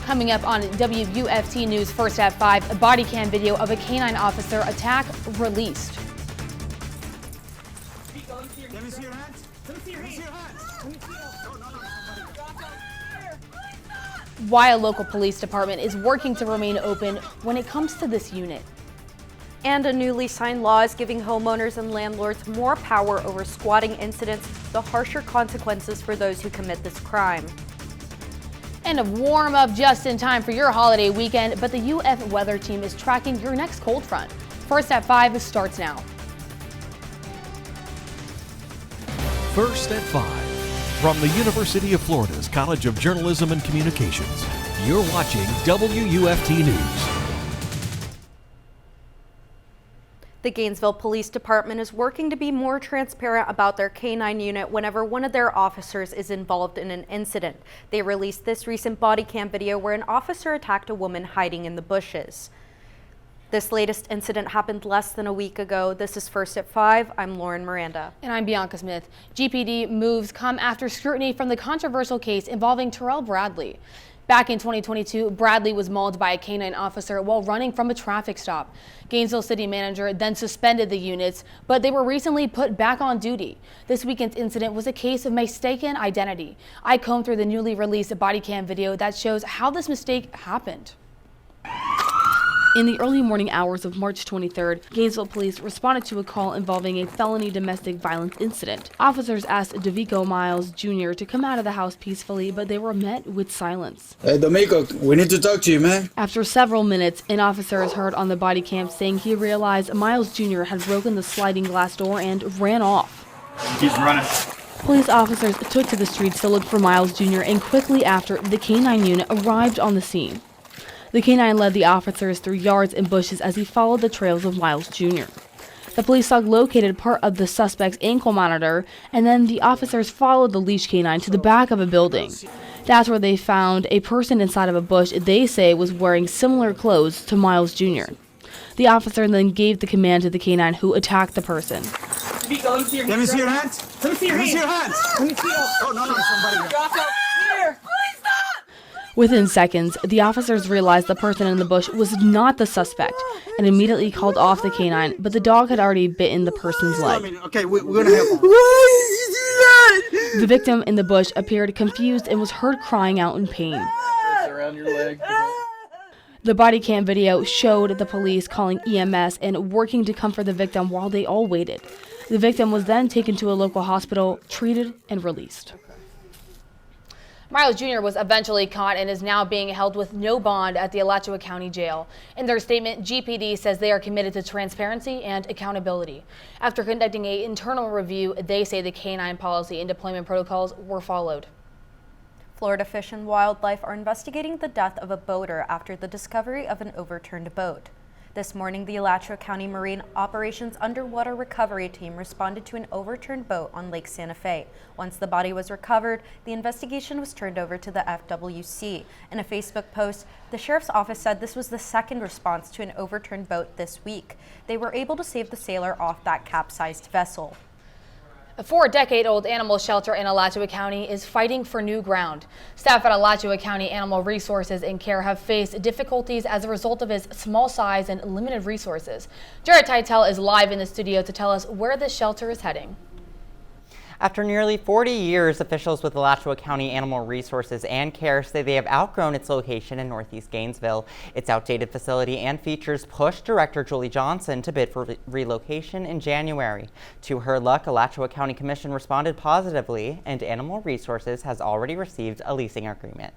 Coming up on WUFT News First at 5, a body cam video of a K9 officer attack released. Let me see your hands. Let me see your hands. Why a local police department is working to remain open when it comes to this unit. And a newly signed law is giving homeowners and landlords more power over squatting incidents, the harsher consequences for those who commit this crime. And a warm up just in time for your holiday weekend, but the UF weather team is tracking your next cold front. First at 5 starts now. First at 5. From the University of Florida's College of Journalism and Communications, you're watching WUFT News. The Gainesville Police Department is working to be more transparent about their K9 unit whenever one of their officers is involved in an incident. They released this recent body cam video where an officer attacked a woman hiding in the bushes. This latest incident happened less than a week ago. This is First at 5. I'm Loren Miranda. And I'm Bianca Smith. GPD moves come after scrutiny from the controversial case involving Terrell Bradley. Back in 2022, Bradley was mauled by a K9 officer while running from a traffic stop. Gainesville City Manager then suspended the units, but they were recently put back on duty. This weekend's incident was a case of mistaken identity. I combed through the newly released body cam video that shows how this mistake happened. In the early morning hours of March 23rd, Gainesville police responded to a call involving a felony domestic violence incident. Officers asked Davico Miles Jr. to come out of the house peacefully, but they were met with silence. Hey, Domingo, we need to talk to you, man. After several minutes, an officer is heard on the body cam saying he realized Miles Jr. had broken the sliding glass door and ran off. He's running. Police officers took to the streets to look for Miles Jr. and quickly after, the K9 unit arrived on the scene. The K9 led the officers through yards and bushes as he followed the trails of Miles Jr. The police dog located part of the suspect's ankle monitor, and then the officers followed the leash K9 to the back of a building. That's where they found a person inside of a bush they say was wearing similar clothes to Miles Jr. The officer then gave the command to the K9 who attacked the person. Let me see your hands. Let me see your hands. Let me see your hands. Oh, no, somebody. Here. Within seconds, the officers realized the person in the bush was not the suspect and immediately called off the K9, but the dog had already bitten the person's leg. Okay, we're going to help him. The victim in the bush appeared confused and was heard crying out in pain. Around your leg. The body cam video showed the police calling EMS and working to comfort the victim while they all waited. The victim was then taken to a local hospital, treated, and released. Miles Jr. was eventually caught and is now being held with no bond at the Alachua County Jail. In their statement, GPD says they are committed to transparency and accountability. After conducting an internal review, they say the K9 policy and deployment protocols were followed. Florida Fish and Wildlife are investigating the death of a boater after the discovery of an overturned boat. This morning, the Alachua County Marine Operations Underwater Recovery Team responded to an overturned boat on Lake Santa Fe. Once the body was recovered, the investigation was turned over to the FWC. In a Facebook post, the sheriff's office said this was the second response to an overturned boat this week. They were able to save the sailor off that capsized vessel. A 4-decade-old animal shelter in Alachua County is fighting for new ground. Staff at Alachua County Animal Resources and Care have faced difficulties as a result of its small size and limited resources. Teitel is live in the studio to tell us where this shelter is heading. After nearly 40 years, officials with Alachua County Animal Resources and Care say they have outgrown its location in Northeast Gainesville. Its outdated facility and features pushed Director Julie Johnson to bid for relocation in January. To her luck, Alachua County Commission responded positively, and Animal Resources has already received a leasing agreement.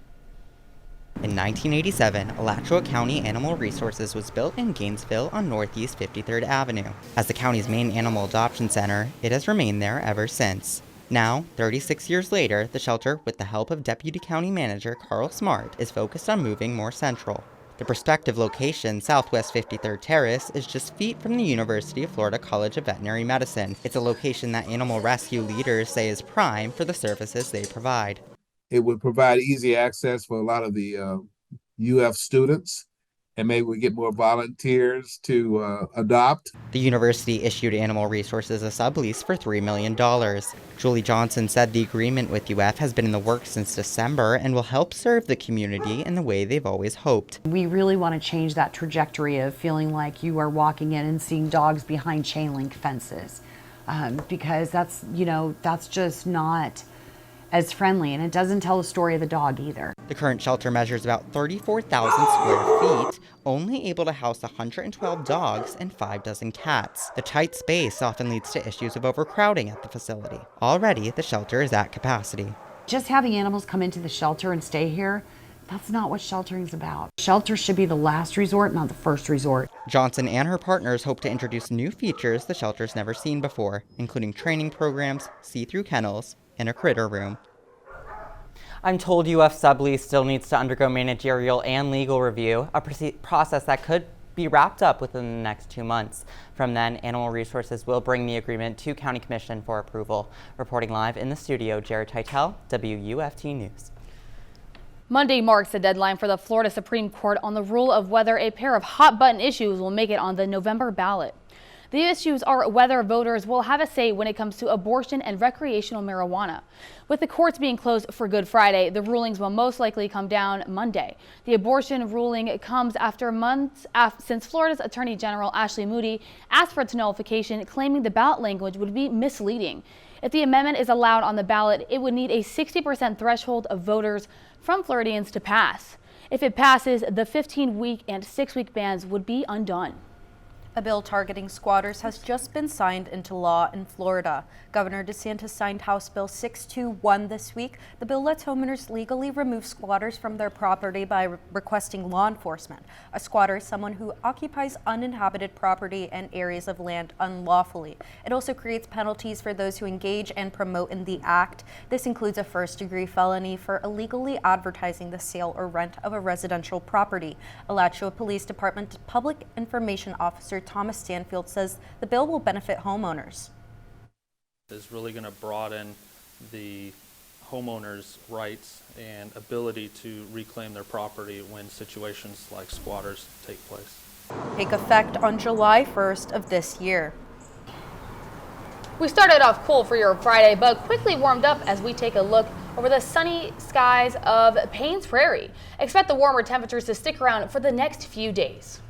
In 1987, Alachua County Animal Resources was built in Gainesville on Northeast 53rd Avenue. As the county's main animal adoption center, it has remained there ever since. Now, 36 years later, the shelter, with the help of Deputy County Manager Carl Smart, is focused on moving more central. The prospective location, Southwest 53rd Terrace, is just feet from the University of Florida College of Veterinary Medicine. It's a location that animal rescue leaders say is prime for the services they provide. It would provide easy access for a lot of the UF students and maybe we get more volunteers to adopt. The university issued Animal Resources a sublease for $3 million. Julie Johnson said the agreement with UF has been in the works since December and will help serve the community in the way they've always hoped. We really want to change that trajectory of feeling like you are walking in and seeing dogs behind chain link fences, because that's just not as friendly, and it doesn't tell the story of the dog either. The current shelter measures about 34,000 square feet, only able to house 112 dogs and 6 cats. The tight space often leads to issues of overcrowding at the facility. Already, the shelter is at capacity. Just having animals come into the shelter and stay here, that's not what sheltering is about. Shelter should be the last resort, not the first resort. Johnson and her partners hope to introduce new features the shelter's never seen before, including training programs, see-through kennels, and a critter room. I'm told UF sublease still needs to undergo managerial and legal review, a process that could be wrapped up within the next 2 months. From then, Animal Resources will bring the agreement to County Commission for approval. Reporting live in the studio, Jared Teitel, WUFT News. Monday marks the deadline for the Florida Supreme Court on the rule of whether a pair of hot-button issues will make it on the November ballot. The issues are whether voters will have a say when it comes to abortion and recreational marijuana. With the courts being closed for Good Friday, the rulings will most likely come down Monday. The abortion ruling comes after months since Florida's Attorney General Ashley Moody asked for its nullification, claiming the ballot language would be misleading. If the amendment is allowed on the ballot, it would need a 60% threshold of voters from Floridians to pass. If it passes, the 15-week and 6-week bans would be undone. A bill targeting squatters has just been signed into law in Florida. Governor DeSantis signed House Bill 621 this week. The bill lets homeowners legally remove squatters from their property by requesting law enforcement. A squatter is someone who occupies uninhabited property and areas of land unlawfully. It also creates penalties for those who engage and promote in the act. This includes a first-degree felony for illegally advertising the sale or rent of a residential property. Alachua Police Department Public Information Officer Thomas Stanfield says the bill will benefit homeowners. Is really going to broaden the homeowners' rights and ability to reclaim their property when situations like squatters take place. Take effect on July 1st of this year. We started off cool for your Friday, but quickly warmed up as we take a look over the sunny skies of Paynes Prairie. Expect the warmer temperatures to stick around for the next few days.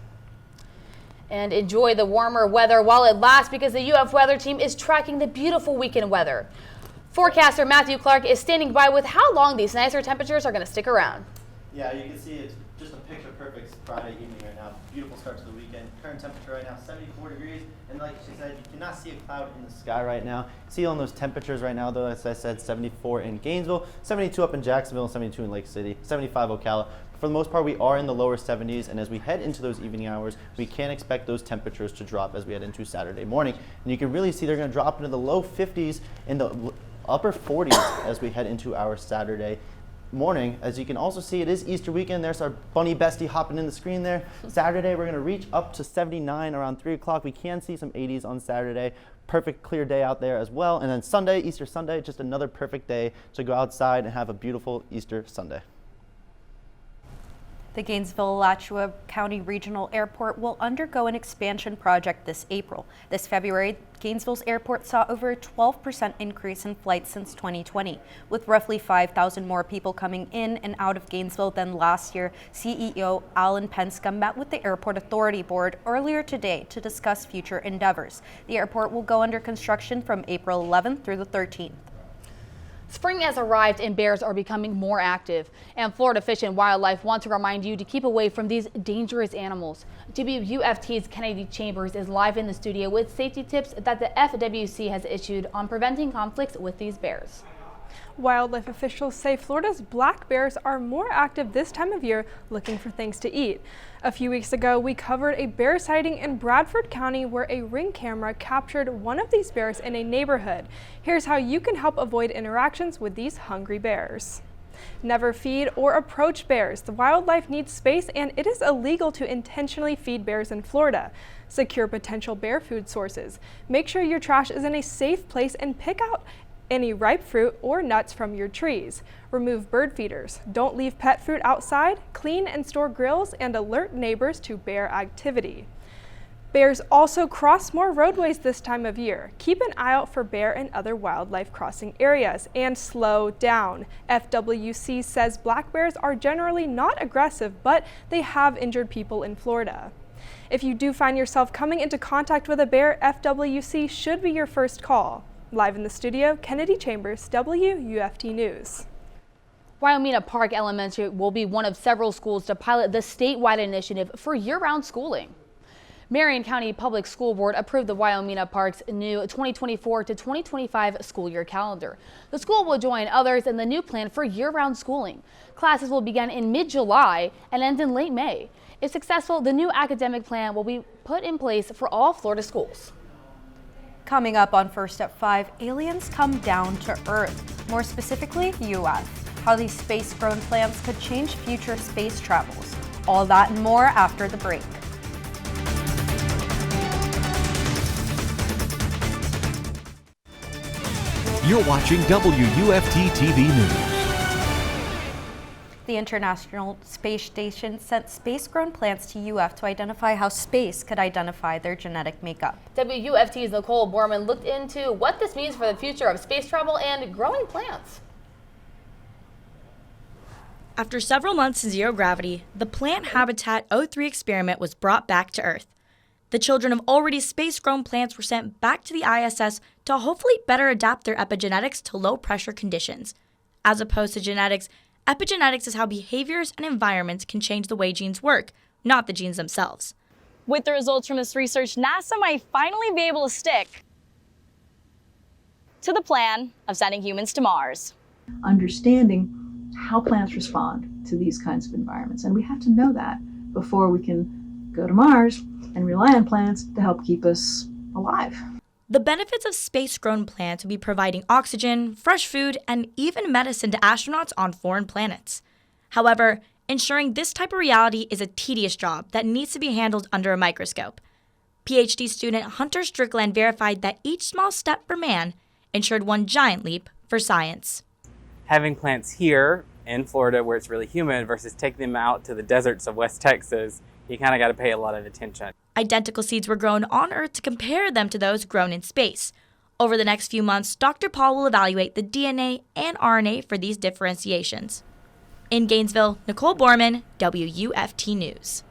And enjoy the warmer weather while it lasts, because the UF weather team is tracking the beautiful weekend weather. Forecaster Matthew Clark is standing by with how long these nicer temperatures are going to stick around. Yeah, you can see it's just a picture-perfect Friday evening right now. Beautiful start to the weekend. Current temperature right now, 74 degrees. And like she said, you cannot see a cloud in the sky right now. See on those temperatures right now, though, as I said, 74 in Gainesville, 72 up in Jacksonville, and 72 in Lake City, 75 Ocala. For the most part, we are in the lower 70s, and as we head into those evening hours, we can expect those temperatures to drop as we head into Saturday morning. And you can really see they're going to drop into the low 50s and the upper 40s as we head into our Saturday morning. As you can also see, it is Easter weekend. There's our bunny bestie hopping in the screen there. Saturday, we're going to reach up to 79 around 3 o'clock. We can see some 80s on Saturday. Perfect clear day out there as well. And then Sunday, Easter Sunday, just another perfect day to go outside and have a beautiful Easter Sunday. The Gainesville-Alachua County Regional Airport will undergo an expansion project this April. This February, Gainesville's airport saw over a 12% increase in flights since 2020. With roughly 5,000 more people coming in and out of Gainesville than last year, CEO Alan Penska met with the Airport Authority Board earlier today to discuss future endeavors. The airport will go under construction from April 11th through the 13th. Spring has arrived and bears are becoming more active, and Florida Fish and Wildlife want to remind you to keep away from these dangerous animals. WUFT's Kennedy Chambers is live in the studio with safety tips that the FWC has issued on preventing conflicts with these bears. Wildlife officials say Florida's black bears are more active this time of year looking for things to eat. A few weeks ago, we covered a bear sighting in Bradford County where a Ring camera captured one of these bears in a neighborhood. Here's how you can help avoid interactions with these hungry bears. Never feed or approach bears. The wildlife needs space, and it is illegal to intentionally feed bears in Florida. Secure potential bear food sources. Make sure your trash is in a safe place and pick out any ripe fruit or nuts from your trees. Remove bird feeders. Don't leave pet food outside. Clean and store grills and alert neighbors to bear activity. Bears also cross more roadways this time of year. Keep an eye out for bear and other wildlife crossing areas and slow down. FWC says black bears are generally not aggressive, but they have injured people in Florida. If you do find yourself coming into contact with a bear, FWC should be your first call. Live in the studio, Kennedy Chambers, WUFT News. Wyoming Park Elementary will be one of several schools to pilot the statewide initiative for year-round schooling. Marion County Public School Board approved the Wyoming Park's new 2024 to 2025 school year calendar. The school will join others in the new plan for year-round schooling. Classes will begin in mid-July and end in late May. If successful, the new academic plan will be put in place for all Florida schools. Coming up on First at 5, aliens come down to Earth, more specifically UF, how these space-grown plants could change future space travels. All that and more after the break. You're watching WUFT-TV News. The International Space Station sent space-grown plants to UF to identify how space could identify their genetic makeup. WUFT's Nicole Borman looked into what this means for the future of space travel and growing plants. After several months in zero gravity, the Plant Habitat 03 experiment was brought back to Earth. The children of already space-grown plants were sent back to the ISS to hopefully better adapt their epigenetics to low-pressure conditions. As opposed to genetics, epigenetics is how behaviors and environments can change the way genes work, not the genes themselves. With the results from this research, NASA might finally be able to stick to the plan of sending humans to Mars. Understanding how plants respond to these kinds of environments. And we have to know that before we can go to Mars and rely on plants to help keep us alive. The benefits of space-grown plants would be providing oxygen, fresh food, and even medicine to astronauts on foreign planets. However, ensuring this type of reality is a tedious job that needs to be handled under a microscope. PhD student Hunter Strickland verified that each small step for man ensured one giant leap for science. Having plants here in Florida where it's really humid versus taking them out to the deserts of West Texas, you kind of got to pay a lot of attention. Identical seeds were grown on Earth to compare them to those grown in space. Over the next few months, Dr. Paul will evaluate the DNA and RNA for these differentiations. In Gainesville, Nicole Borman, WUFT News.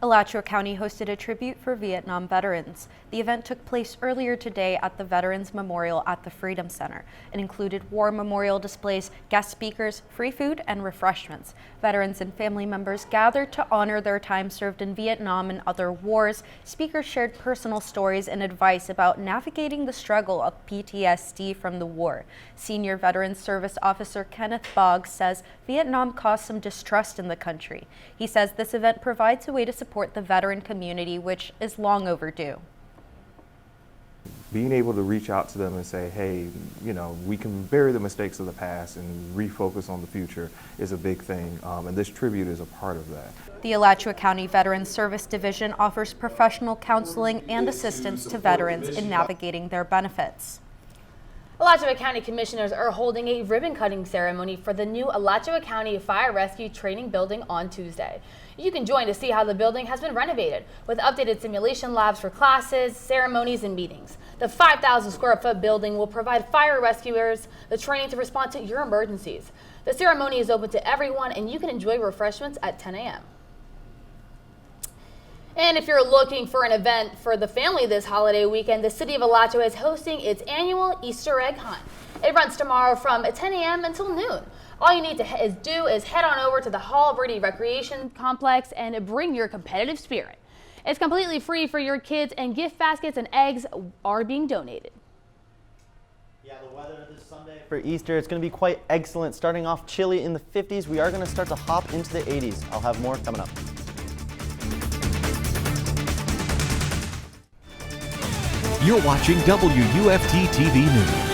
Alachua County hosted a tribute for Vietnam veterans. The event took place earlier today at the Veterans Memorial at the Freedom Center. It included war memorial displays, guest speakers, free food, and refreshments. Veterans and family members gathered to honor their time served in Vietnam and other wars. Speakers shared personal stories and advice about navigating the struggle of PTSD from the war. Senior Veterans Service Officer Kenneth Boggs says Vietnam caused some distrust in the country. He says this event provides a way to support the veteran community, which is long overdue. Being able to reach out to them and say, hey, you know, we can bury the mistakes of the past and refocus on the future is a big thing, and this tribute is a part of that. The Alachua County Veterans Service Division offers professional counseling and assistance to veterans in navigating their benefits. Alachua County Commissioners are holding a ribbon-cutting ceremony for the new Alachua County Fire Rescue Training Building on Tuesday. You can join to see how the building has been renovated with updated simulation labs for classes, ceremonies, and meetings. The 5,000 square foot building will provide fire rescuers the training to respond to your emergencies. The ceremony is open to everyone, and you can enjoy refreshments at 10 a.m. And if you're looking for an event for the family this holiday weekend, the city of Alachua is hosting its annual Easter egg hunt. It runs tomorrow from 10 a.m. until noon. All you need to do is head on over to the Hall Verde Recreation Complex and bring your competitive spirit. It's completely free for your kids, and gift baskets and eggs are being donated. Yeah, the weather this Sunday for Easter, it's going to be quite excellent. Starting off chilly in the 50s, we are going to start to hop into the 80s. I'll have more coming up. You're watching WUFT-TV News.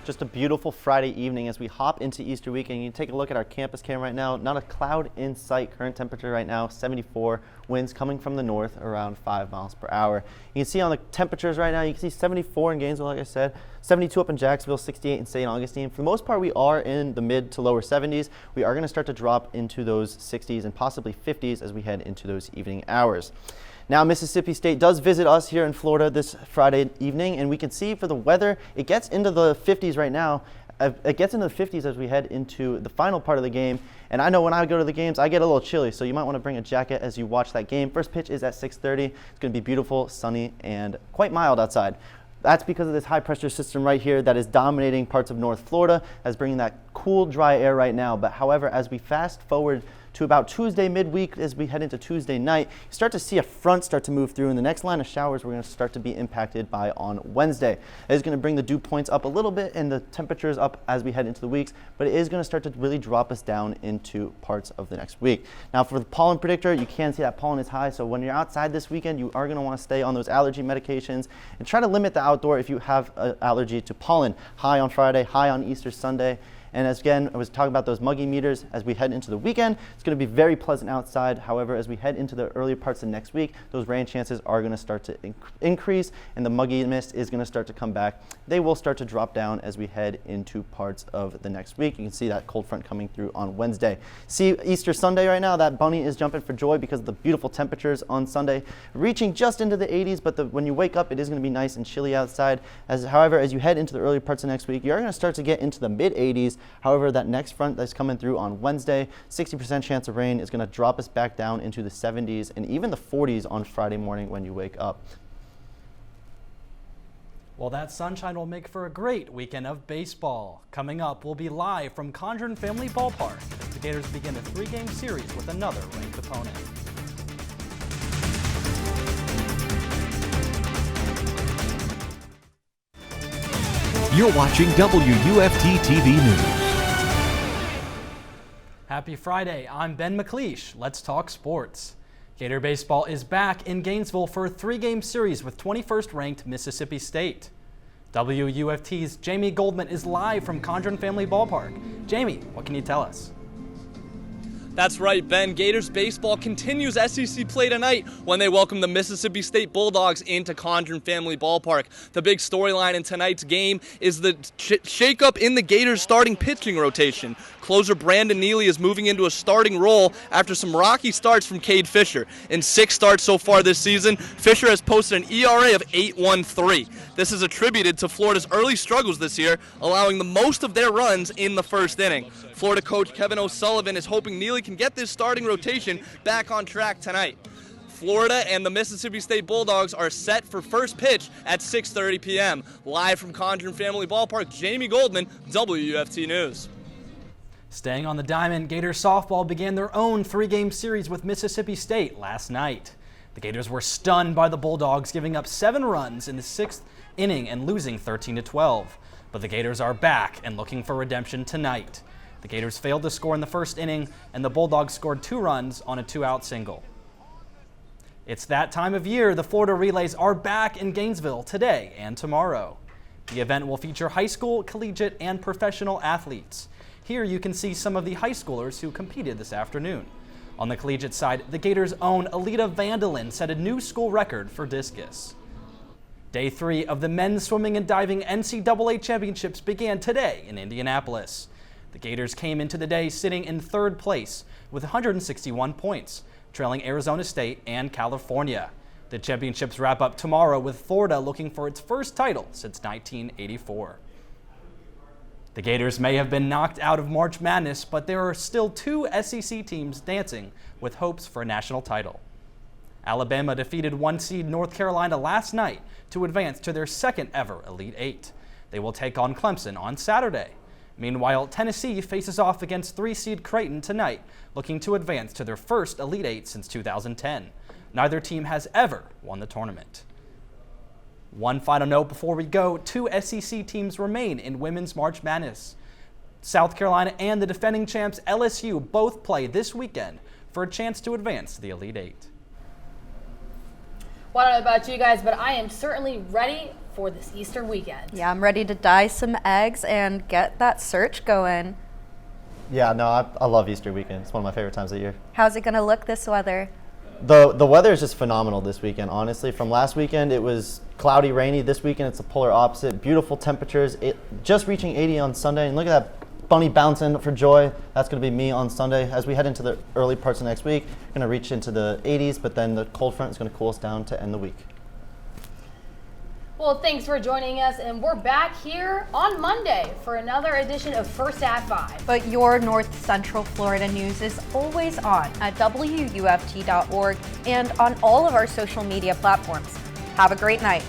Just a beautiful Friday evening as we hop into Easter weekend. You can take a look at our campus cam right now. Not a cloud in sight. Current temperature right now, 74. Winds coming from the north around 5 miles per hour. You can see on the temperatures right now, you can see 74 in Gainesville, like I said, 72 up in Jacksonville, 68 in St. Augustine. For the most part, we are in the mid to lower 70s. We are going to start to drop into those 60s and possibly 50s as we head into those evening hours. Now, Mississippi State does visit us here in Florida this Friday evening, and we can see for the weather, it gets into the 50s right now. It gets into the 50s as we head into the final part of the game. And I know when I go to the games, I get a little chilly, so you might want to bring a jacket as you watch that game. First pitch is at 6:30. It's going to be beautiful, sunny, and quite mild outside. That's because of this high pressure system right here that is dominating parts of North Florida, that's bringing that cool, dry air right now. But however, as we fast forward to about Tuesday midweek, as we head into Tuesday night, you start to see a front start to move through, and the next line of showers we're going to start to be impacted by on Wednesday. It is going to bring the dew points up a little bit and the temperatures up as we head into the weeks, but it is going to start to really drop us down into parts of the next week. Now, for the pollen predictor, you can see that pollen is high, so when you're outside this weekend, you are going to want to stay on those allergy medications and try to limit the outdoor if you have an allergy to pollen. High on Friday, high on Easter Sunday. And as again, I was talking about those muggy meters as we head into the weekend. It's going to be very pleasant outside. However, as we head into the earlier parts of next week, those rain chances are going to start to increase, and the muggy mist is going to start to come back. They will start to drop down as we head into parts of the next week. You can see that cold front coming through on Wednesday. See Easter Sunday right now, that bunny is jumping for joy because of the beautiful temperatures on Sunday, reaching just into the 80s, but when you wake up, it is going to be nice and chilly outside. However, as you head into the earlier parts of next week, you're going to start to get into the mid 80s. However, that next front that's coming through on Wednesday, 60% chance of rain, is going to drop us back down into the 70s and even the 40s on Friday morning when you wake up. Well, that sunshine will make for a great weekend of baseball. Coming up, we'll be live from Condren Family Ballpark as the Gators begin a 3-game series with another ranked opponent. You're watching WUFT-TV News. Happy Friday, I'm Ben McLeish. Let's talk sports. Gator baseball is back in Gainesville for a 3-game series with 21st ranked Mississippi State. WUFT's Jamie Goldman is live from Condren Family Ballpark. Jamie, what can you tell us? That's right, Ben. Gators baseball continues SEC play tonight when they welcome the Mississippi State Bulldogs into Condren Family Ballpark. The big storyline in tonight's game is the shakeup in the Gators starting pitching rotation. Closer Brandon Neely is moving into a starting role after some rocky starts from Cade Fisher. In 6 starts so far this season, Fisher has posted an ERA of 8.13. This is attributed to Florida's early struggles this year, allowing the most of their runs in the first inning. Florida coach Kevin O'Sullivan is hoping Neely can get this starting rotation back on track tonight. Florida and the Mississippi State Bulldogs are set for first pitch at 6:30 p.m. Live from Condren Family Ballpark, Jamie Goldman, WUFT News. Staying on the diamond, Gator softball began their own 3-game series with Mississippi State last night. The Gators were stunned by the Bulldogs, giving up 7 runs in the 6th inning and losing 13-12. But the Gators are back and looking for redemption tonight. The Gators failed to score in the first inning, and the Bulldogs scored 2 runs on a 2-out single. It's that time of year. The Florida Relays are back in Gainesville today and tomorrow. The event will feature high school, collegiate, and professional athletes. Here you can see some of the high schoolers who competed this afternoon. On the collegiate side, the Gators' own Alita Vandelin set a new school record for discus. Day 3 of the men's swimming and diving NCAA championships began today in Indianapolis. The Gators came into the day sitting in 3rd place with 161 points, trailing Arizona State and California. The championships wrap up tomorrow with Florida looking for its first title since 1984. The Gators may have been knocked out of March Madness, but there are still 2 SEC teams dancing with hopes for a national title. Alabama defeated 1-seed North Carolina last night to advance to their 2nd ever Elite 8. They will take on Clemson on Saturday. Meanwhile, Tennessee faces off against 3-seed Creighton tonight, looking to advance to their first Elite 8 since 2010. Neither team has ever won the tournament. One final note before we go, 2 SEC teams remain in women's March Madness. South Carolina and the defending champs LSU both play this weekend for a chance to advance to the Elite 8. Well, I don't know about you guys, but I am certainly ready for this Easter weekend. Yeah, I'm ready to dye some eggs and get that search going. Yeah, no, I love Easter weekend. It's one of my favorite times of the year. How's it gonna look this weather? The weather is just phenomenal this weekend, honestly. From last weekend, it was cloudy, rainy. This weekend, it's the polar opposite. Beautiful temperatures, just reaching 80 on Sunday. And look at that bunny bouncing for joy. That's going to be me on Sunday. As we head into the early parts of next week, we're going to reach into the 80s, but then the cold front is going to cool us down to end the week. Well, thanks for joining us, and we're back here on Monday for another edition of First at 5. But your North Central Florida news is always on at WUFT.org and on all of our social media platforms. Have a great night.